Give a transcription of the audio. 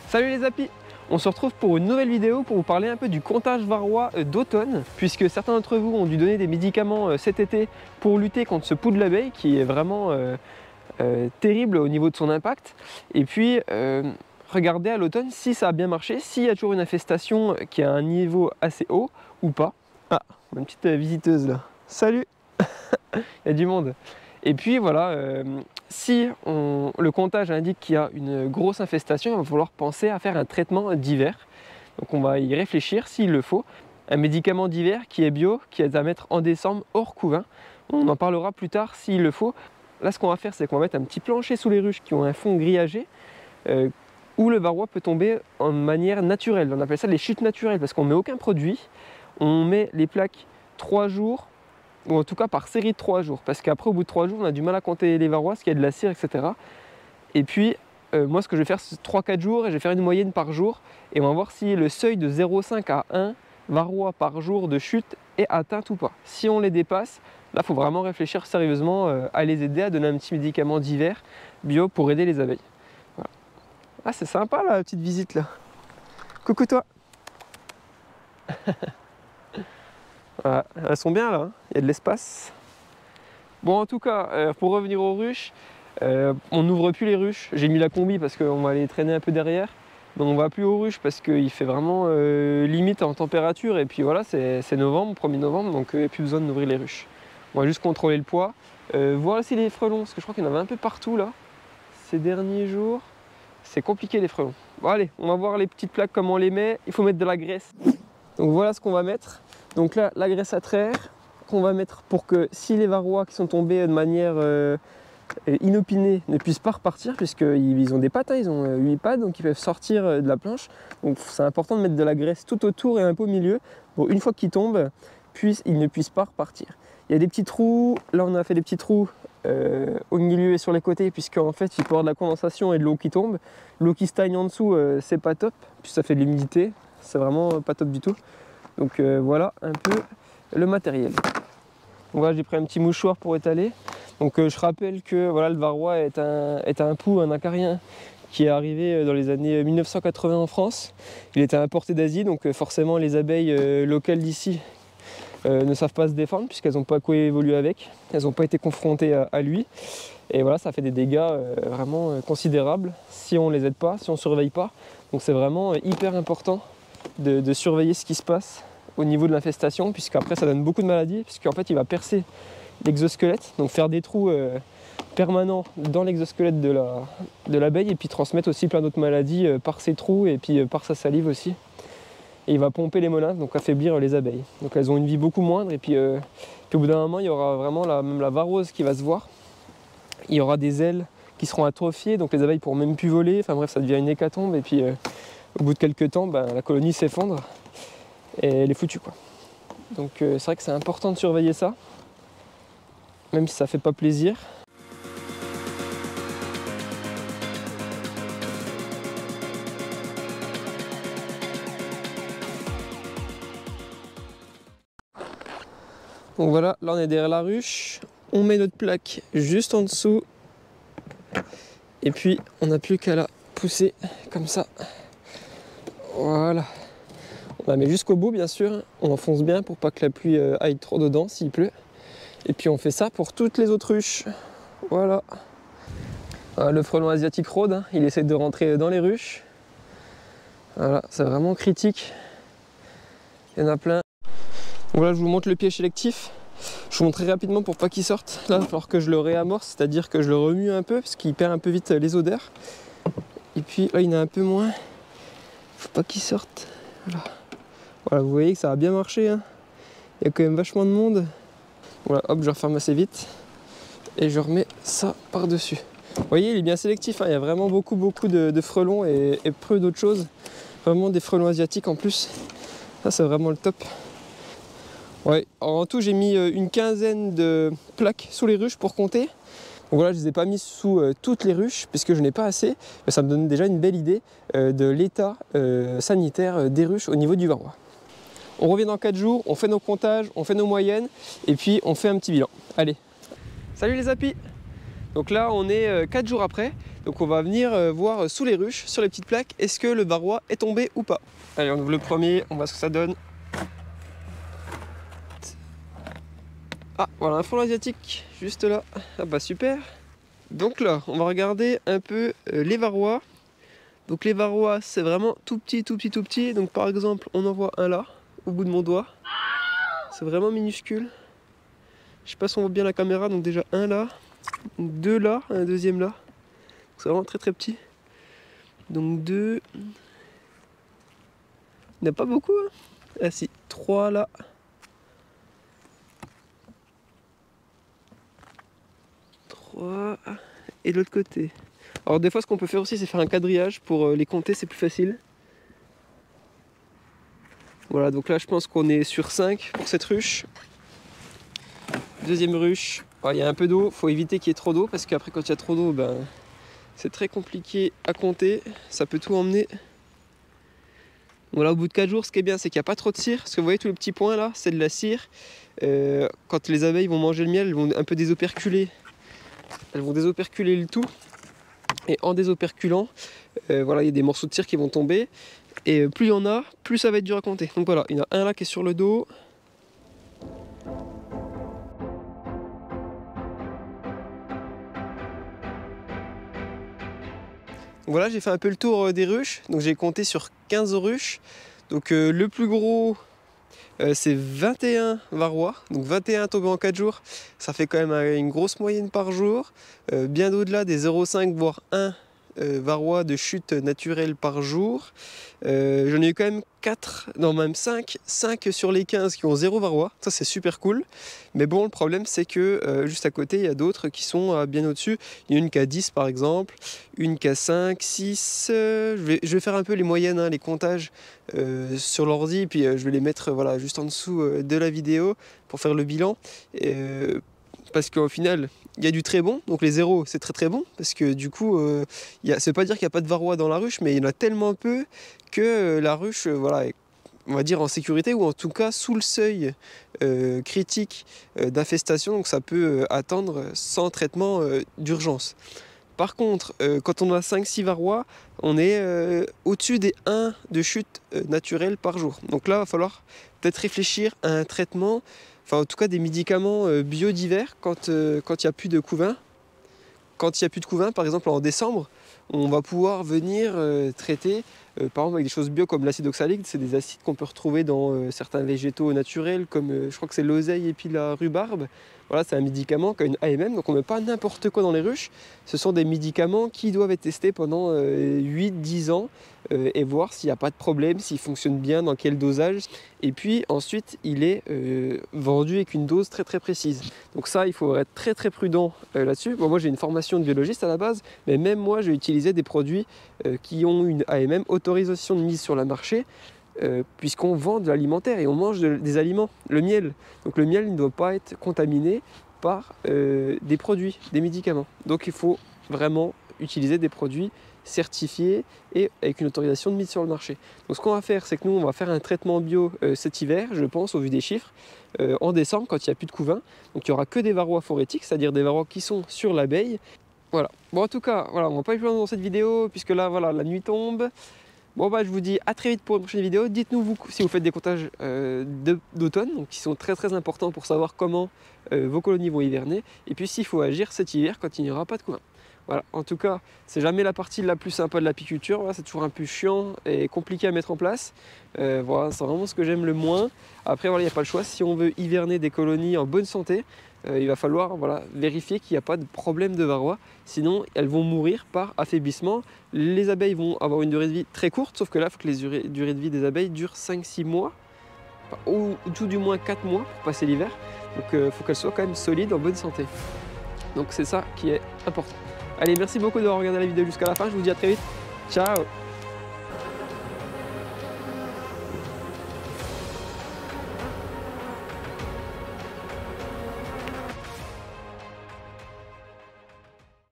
Salut les apis! On se retrouve pour une nouvelle vidéo pour vous parler un peu du comptage varroa d'automne, puisque certains d'entre vous ont dû donner des médicaments cet été pour lutter contre ce pou de l'abeille qui est vraiment terrible au niveau de son impact. Et puis regardez à l'automne si ça a bien marché, s'il y a toujours une infestation qui a un niveau assez haut ou pas. Ah, une petite visiteuse là. Salut! Il y a du monde. Et puis voilà, si le comptage indique qu'il y a une grosse infestation, il va falloir penser à faire un traitement d'hiver. Donc on va y réfléchir s'il le faut. Un médicament d'hiver qui est bio, qui est à mettre en décembre hors couvain. On en parlera plus tard s'il le faut. Là ce qu'on va faire, c'est qu'on va mettre un petit plancher sous les ruches qui ont un fond grillagé, où le varroa peut tomber en manière naturelle. On appelle ça les chutes naturelles parce qu'on ne met aucun produit. On met les plaques 3 jours, ou en tout cas par série de 3 jours, parce qu'après au bout de 3 jours on a du mal à compter les varroas, parce qu'il y a de la cire, etc. Et puis moi ce que je vais faire c'est 3-4 jours et je vais faire une moyenne par jour et on va voir si le seuil de 0,5 à 1 varroa par jour de chute est atteint ou pas. Si on les dépasse, là il faut vraiment réfléchir sérieusement à les aider, à donner un petit médicament d'hiver bio pour aider les abeilles. Voilà. Ah c'est sympa la petite visite là. Coucou toi. Voilà, elles sont bien là, hein, il y a de l'espace. Bon en tout cas, pour revenir aux ruches, on n'ouvre plus les ruches. J'ai mis la combi parce qu'on va les traîner un peu derrière. Donc on va plus aux ruches parce qu'il fait vraiment limite en température. Et puis voilà, c'est novembre, 1er novembre, donc il n'y a plus besoin d'ouvrir les ruches. On va juste contrôler le poids. Voir aussi les frelons, parce que je crois qu'il y en avait un peu partout là. Ces derniers jours, c'est compliqué les frelons. Bon allez, on va voir les petites plaques, comment on les met. Il faut mettre de la graisse. Donc voilà ce qu'on va mettre. Donc là, la graisse à traire qu'on va mettre pour que si les varrois qui sont tombés de manière inopinée ne puissent pas repartir, puisqu'ils ont des pattes, hein, ils ont 8 pattes, donc ils peuvent sortir de la planche. Donc c'est important de mettre de la graisse tout autour et un peu au milieu, pour une fois qu'ils tombent, ils ne puissent pas repartir. Il y a des petits trous, là on a fait des petits trous au milieu et sur les côtés, puisqu'en fait il peut y avoir de la condensation et de l'eau qui tombe. L'eau qui stagne en dessous, c'est pas top, puis ça fait de l'humidité, c'est vraiment pas top du tout. Donc voilà un peu le matériel. Donc voilà, j'ai pris un petit mouchoir pour étaler. Donc je rappelle que voilà, le varroa est un pou, un acarien qui est arrivé dans les années 1980 en France. Il était importé d'Asie, donc forcément les abeilles locales d'ici ne savent pas se défendre puisqu'elles n'ont pas coévolué avec. Elles n'ont pas été confrontées à lui. Et voilà, ça fait des dégâts vraiment considérables si on ne les aide pas, si on ne surveille pas. Donc c'est vraiment hyper important de surveiller ce qui se passe au niveau de l'infestation, puisqu'après ça donne beaucoup de maladies, puisqu'en fait il va percer l'exosquelette, donc faire des trous permanents dans l'exosquelette de l'abeille et puis transmettre aussi plein d'autres maladies par ces trous et puis par sa salive aussi. Et il va pomper les molymphes, donc affaiblir les abeilles. Donc elles ont une vie beaucoup moindre et puis au bout d'un moment il y aura vraiment même la varrose qui va se voir. Il y aura des ailes qui seront atrophiées, donc les abeilles pourront même plus voler, enfin bref ça devient une hécatombe et puis au bout de quelques temps, la colonie s'effondre et elle est foutue quoi. Donc c'est vrai que c'est important de surveiller ça, même si ça fait pas plaisir. Donc voilà, là on est derrière la ruche, on met notre plaque juste en dessous et puis on n'a plus qu'à la pousser comme ça. Voilà. On la met jusqu'au bout bien sûr, on enfonce bien pour pas que la pluie aille trop dedans s'il pleut. Et puis on fait ça pour toutes les autres ruches. Voilà. Le frelon asiatique rôde, hein, il essaie de rentrer dans les ruches. Voilà, c'est vraiment critique. Il y en a plein. Donc voilà, je vous montre le piège sélectif. Je vous montre très rapidement pour pas qu'il sorte. Là, il va falloir que je le réamorce, c'est-à-dire que je le remue un peu, parce qu'il perd un peu vite les odeurs. Et puis là, il y en a un peu moins. Faut pas qu'il sorte. Voilà. Voilà, vous voyez que ça a bien marché, hein. Il y a quand même vachement de monde. Voilà, hop, je referme assez vite. Et je remets ça par-dessus. Vous voyez, il est bien sélectif, hein. Il y a vraiment beaucoup de frelons et peu d'autres choses. Vraiment des frelons asiatiques en plus. Ça, c'est vraiment le top. Ouais, en tout, j'ai mis une quinzaine de plaques sous les ruches pour compter. Donc voilà, je ne les ai pas mis sous toutes les ruches, puisque je n'ai pas assez. Mais ça me donne déjà une belle idée de l'état sanitaire des ruches au niveau du varroa. On revient dans 4 jours, on fait nos comptages, on fait nos moyennes, et puis on fait un petit bilan. Allez, salut les apis! Donc là, on est 4 jours après. Donc on va venir voir sous les ruches, sur les petites plaques, est-ce que le varroa est tombé ou pas. Allez, on ouvre le premier, on voit ce que ça donne. Ah, voilà un frelon asiatique, juste là. Ah bah super. Donc là, on va regarder un peu les varroas. Donc les varroas, c'est vraiment tout petit, tout petit, tout petit. Donc par exemple, on en voit un là, au bout de mon doigt. C'est vraiment minuscule. Je sais pas si on voit bien la caméra, donc déjà un là, deux là, un deuxième là. C'est vraiment très très petit. Donc deux. Il n'y en a pas beaucoup, hein. Ah si, trois là. Trois. Et de l'autre côté. Alors des fois ce qu'on peut faire aussi c'est faire un quadrillage pour les compter, c'est plus facile. Voilà, donc là je pense qu'on est sur 5 pour cette ruche. Deuxième ruche, il y a un peu d'eau, il faut éviter qu'il y ait trop d'eau parce qu'après quand il y a trop d'eau, ben, c'est très compliqué à compter, ça peut tout emmener. Voilà, au bout de 4 jours, ce qui est bien c'est qu'il n'y a pas trop de cire, parce que vous voyez tous les petits points là, c'est de la cire. Quand les abeilles vont manger le miel, elles vont un peu désoperculer. Elles vont désoperculer le tout. Et en désoperculant, voilà, il y a des morceaux de cire qui vont tomber. Et plus il y en a, plus ça va être dur à compter. Donc voilà, il y en a un là qui est sur le dos. Donc voilà, j'ai fait un peu le tour des ruches. Donc j'ai compté sur 15 ruches. Donc le plus gros, c'est 21 varrois. Donc 21 tombés en 4 jours. Ça fait quand même une grosse moyenne par jour. Bien au-delà des 0,5 voire 1 varrois de chute naturelle par jour. J'en ai eu quand même 4, non même 5 sur les 15 qui ont 0 varrois. Ça c'est super cool. Mais bon, le problème c'est que juste à côté il y a d'autres qui sont bien au-dessus. Il y en a une qui a 10 par exemple, une qui a 5, 6. Je vais faire un peu les moyennes, hein, les comptages sur l'ordi, puis je vais les mettre voilà, juste en dessous de la vidéo pour faire le bilan. Parce qu'au final, il y a du très bon, donc les zéros c'est très très bon, parce que du coup, ça veut pas dire qu'il n'y a pas de varroa dans la ruche, mais il y en a tellement peu que la ruche, voilà, est, on va dire en sécurité, ou en tout cas sous le seuil critique d'infestation, donc ça peut attendre sans traitement d'urgence. Par contre, quand on a 5-6 varrois, on est au-dessus des 1 de chute naturelle par jour. Donc là, il va falloir peut-être réfléchir à un traitement, enfin en tout cas des médicaments bio d'hiver quand il n'y a plus de couvain. Quand il n'y a plus de couvain, par exemple en décembre, on va pouvoir venir traiter, par exemple avec des choses bio comme l'acide oxalique, c'est des acides qu'on peut retrouver dans certains végétaux naturels comme je crois que c'est l'oseille et puis la rhubarbe. Voilà, c'est un médicament qui a une AMM, donc on ne met pas n'importe quoi dans les ruches. Ce sont des médicaments qui doivent être testés pendant 8-10 ans et voir s'il n'y a pas de problème, s'il fonctionne bien, dans quel dosage. Et puis ensuite, il est vendu avec une dose très très précise. Donc ça, il faut être très très prudent là-dessus. Bon, moi j'ai une formation de biologiste à la base, mais même moi j'ai utilisé des produits qui ont une AMM, autorisation de mise sur le marché, puisqu'on vend de l'alimentaire et on mange des aliments, le miel. Donc le miel ne doit pas être contaminé par des produits, des médicaments. Donc il faut vraiment utiliser des produits certifiés et avec une autorisation de mise sur le marché. Donc ce qu'on va faire, c'est que nous on va faire un traitement bio cet hiver, je pense, au vu des chiffres, en décembre quand il n'y a plus de couvain. Donc il n'y aura que des varrois phorétiques, c'est-à-dire des varrois qui sont sur l'abeille. Voilà. Bon en tout cas, voilà, on va pas aller plus loin dans cette vidéo, puisque là voilà, la nuit tombe. Bon bah je vous dis à très vite pour une prochaine vidéo. Dites-nous vous si vous faites des comptages d'automne, donc qui sont très très importants pour savoir comment vos colonies vont hiverner. Et puis s'il faut agir cet hiver quand il n'y aura pas de couvain. Voilà, en tout cas, c'est jamais la partie la plus sympa de l'apiculture. Voilà, c'est toujours un peu chiant et compliqué à mettre en place. Voilà, c'est vraiment ce que j'aime le moins. Après, voilà, il n'y a pas le choix. Si on veut hiverner des colonies en bonne santé, il va falloir voilà, vérifier qu'il n'y a pas de problème de varroa. Sinon, elles vont mourir par affaiblissement. Les abeilles vont avoir une durée de vie très courte, sauf que là, il faut que les durées de vie des abeilles durent 5-6 mois, ou tout du moins 4 mois pour passer l'hiver. Donc, il faut qu'elles soient quand même solides, en bonne santé. Donc, c'est ça qui est important. Allez, merci beaucoup d'avoir regardé la vidéo jusqu'à la fin. Je vous dis à très vite. Ciao!